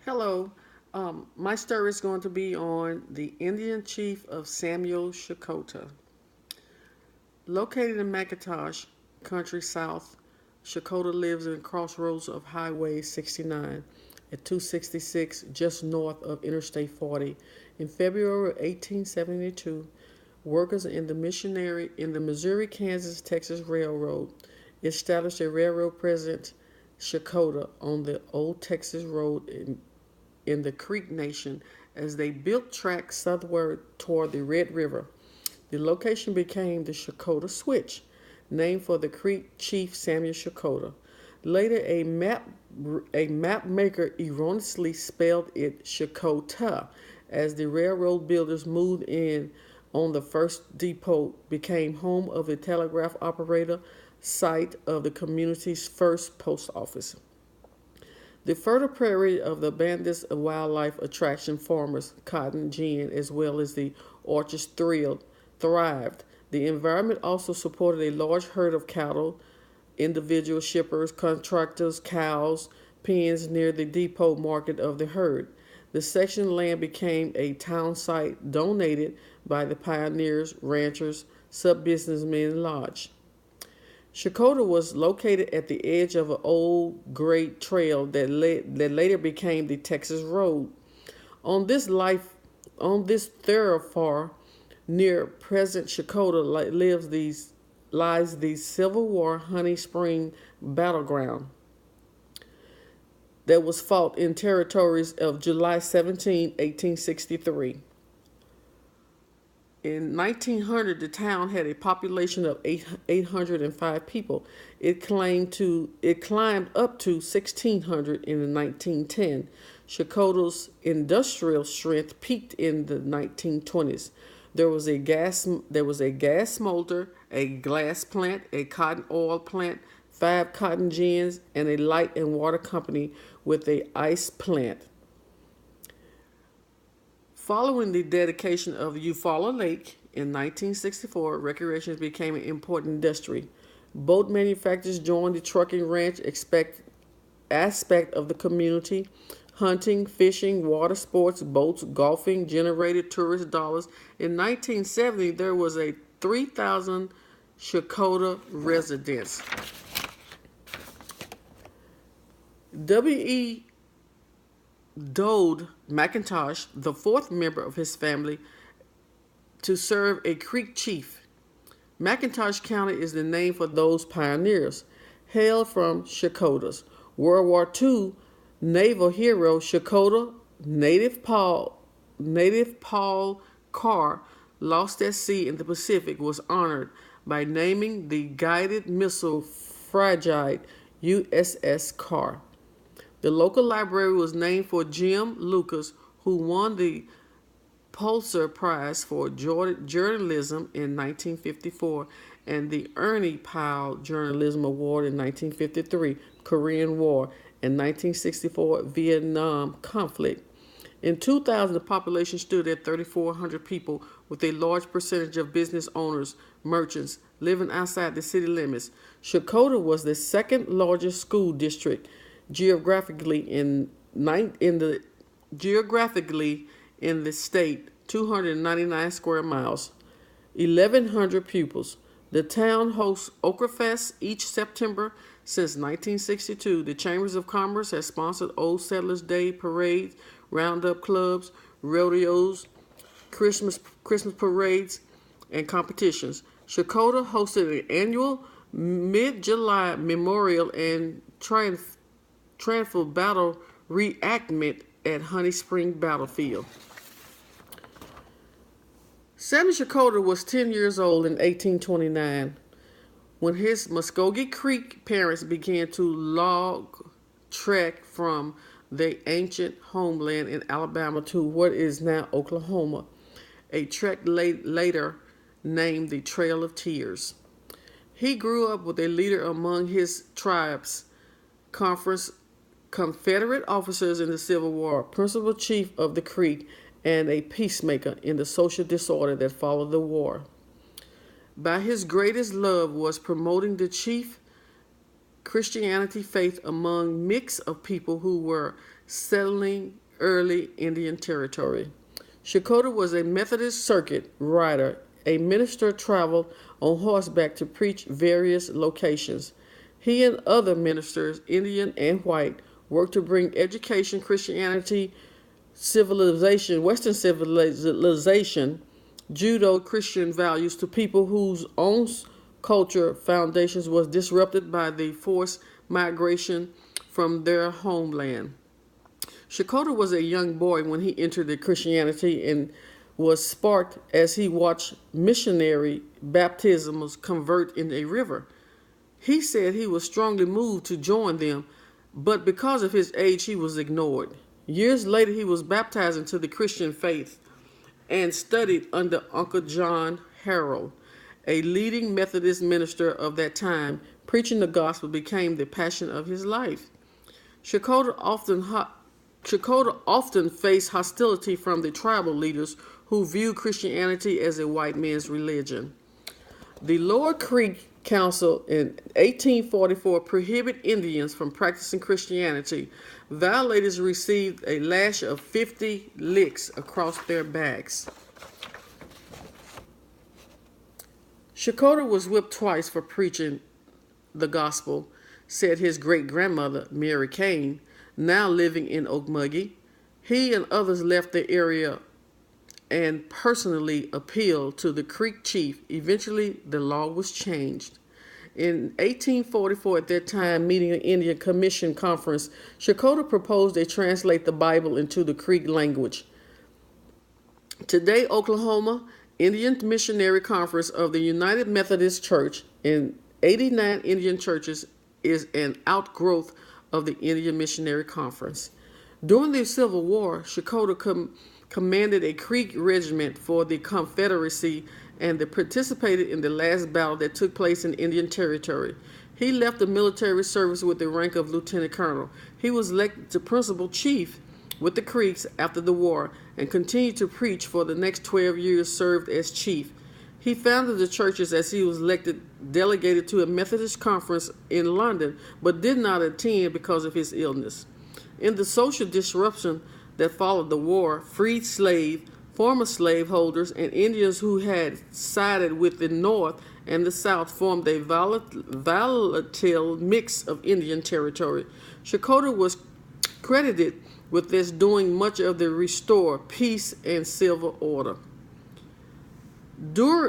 Hello. My story is going to be on the Indian chief of Samuel Checotah. Located in McIntosh Country South, Checotah lives in crossroads of Highway 69 at 266 just north of Interstate 40. In February of 1872, workers in the Missouri-Kansas-Texas Railroad established a railroad present Checotah on the old Texas Road in the Creek Nation as they built tracks southward toward the Red River. The location became the Checotah Switch, named for the Creek chief Samuel Checotah. Later, a map maker erroneously spelled it Checotah as the railroad builders moved in on the first depot became home of the telegraph operator, site of the community's first post office. The fertile prairie of the bandits of wildlife attraction farmers, cotton gin, as well as the orchards thrived. The environment also supported a large herd of cattle, individual shippers, contractors, cows, pens near the depot market of the herd. The section land became a town site donated by the pioneers, ranchers, sub-businessmen lodge. Checotah was located at the edge of an old great trail that later became the Texas Road. On this life, on this thoroughfare near present Checotah lies the Civil War Honey Spring battleground that was fought in territories of July 17, 1863. In 1900, the town had a population of 805 people. It climbed up to 1,600 in the 1910. Checotah's industrial strength peaked in the 1920s. There was a gas smolder, a glass plant, a cotton oil plant, 5 cotton gins, and a light and water company with a ice plant. Following the dedication of Eufaula Lake in 1964, recreation became an important industry. Boat manufacturers joined the trucking ranch aspect of the community. Hunting, fishing, water sports, boats, golfing generated tourist dollars. In 1970, there was a 3,000 Checotah residents. W.E. Dode McIntosh, the fourth member of his family to serve a Creek chief. McIntosh County is the name for those pioneers, hailed from Checotah's World War II naval hero Checotah native Paul Carr, lost at sea in the Pacific, was honored by naming the guided missile frigate USS Carr. The local library was named for Jim Lucas, who won the Pulitzer Prize for Journalism in 1954 and the Ernie Powell Journalism Award in 1953, Korean War, and 1964 Vietnam conflict. In 2000, the population stood at 3,400 people, with a large percentage of business owners, merchants, living outside the city limits. Checotah was the second largest school district geographically geographically in the state, 299 square miles, 1,100 pupils. The town hosts Okra each September since 1962. The Chambers of Commerce has sponsored Old Settlers Day parades, roundup clubs, rodeos, Christmas parades, and competitions. Checotah hosted an annual mid-July memorial and triumphal battle reenactment at Honey Spring Battlefield. Sammy Checotah was 10 years old in 1829 when his Muskogee Creek parents began to log trek from their ancient homeland in Alabama to what is now Oklahoma, a trek later named the Trail of Tears. He grew up with a leader among his tribe's Confederate officers in the Civil War, principal chief of the Creek, and a peacemaker in the social disorder that followed the war. By his greatest love was promoting the chief Christianity faith among mix of people who were settling early Indian territory. Checotah was a Methodist circuit rider. A minister traveled on horseback to preach various locations. He and other ministers, Indian and white, worked to bring education, Christianity, civilization, Western civilization, Judeo-Christian values to people whose own culture foundations was disrupted by the forced migration from their homeland. Checotah was a young boy when he entered the Christianity and was sparked as he watched missionary baptisms convert in a river. He said he was strongly moved to join them, but because of his age, he was ignored. Years later, he was baptized into the Christian faith and studied under Uncle John Harrell, a leading Methodist minister of that time. Preaching the gospel became the passion of his life. Checotah often faced hostility from the tribal leaders who viewed Christianity as a white man's religion. The Lower Creek Council in 1844 prohibited Indians from practicing Christianity. Violators received a lash of 50 licks across their backs. Checotah was whipped twice for preaching the gospel, said his great-grandmother, Mary Kane, now living in Okmulgee. He and others left the area and personally appealed to the Creek chief. Eventually, the law was changed. In 1844, at that time, meeting an Indian Commission conference, Checotah proposed they translate the Bible into the Creek language. Today, Oklahoma Indian Missionary Conference of the United Methodist Church in 89 Indian churches is an outgrowth of the Indian Missionary Conference. During the Civil War, Checotah commanded a Creek regiment for the Confederacy and participated in the last battle that took place in Indian Territory. He left the military service with the rank of lieutenant colonel. He was elected to principal chief with the Creeks after the war and continued to preach for the next 12 years served as chief. He founded the churches as he was elected delegated to a Methodist conference in London, but did not attend because of his illness. In the social disruption that followed the war, freed former slaveholders, and Indians who had sided with the North and the South formed a volatile mix of Indian territory. Checotah was credited with this doing much of the restore peace and civil order.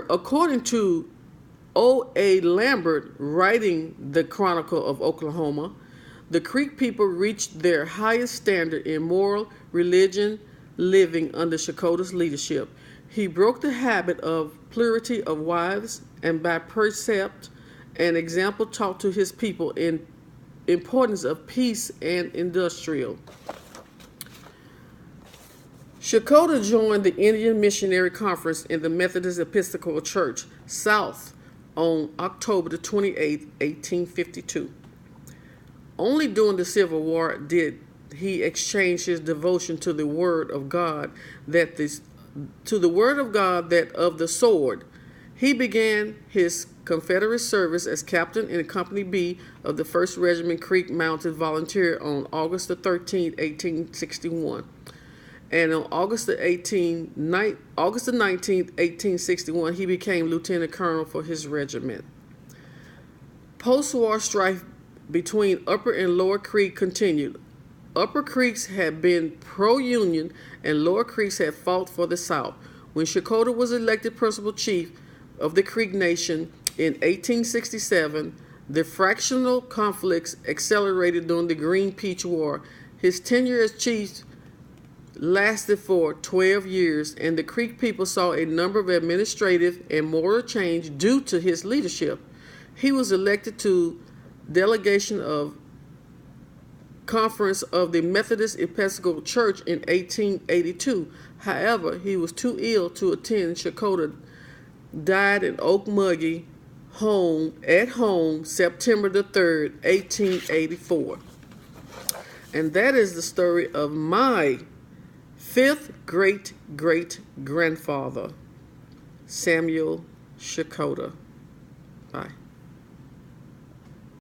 According to O.A. Lambert, writing the Chronicle of Oklahoma, the Creek people reached their highest standard in moral, religion, living under Checotah's leadership. He broke the habit of plurality of wives, and by precept and example taught to his people in importance of peace and industrial. Checotah joined the Indian Missionary Conference in the Methodist Episcopal Church South on October 28, 1852. Only during the Civil War did he exchange his devotion to the Word of God that of the sword. He began his Confederate service as captain in Company B of the 1st Regiment Creek Mounted Volunteer on August 13, 1861. And on August 19, 1861, he became lieutenant colonel for his regiment. Post-war strife between Upper and Lower Creek continued. Upper Creeks had been pro-Union and Lower Creeks had fought for the South. When Checotah was elected principal chief of the Creek Nation in 1867, the fractional conflicts accelerated during the Green Peach War. His tenure as chief lasted for 12 years, and the Creek people saw a number of administrative and moral change due to his leadership. He was elected to delegation of Conference of the Methodist Episcopal Church in 1882. However, he was too ill to attend. Checotah died in Okmulgee at home September 3rd, 1884. And that is the story of my 5th great-great-grandfather, Samuel Checotah.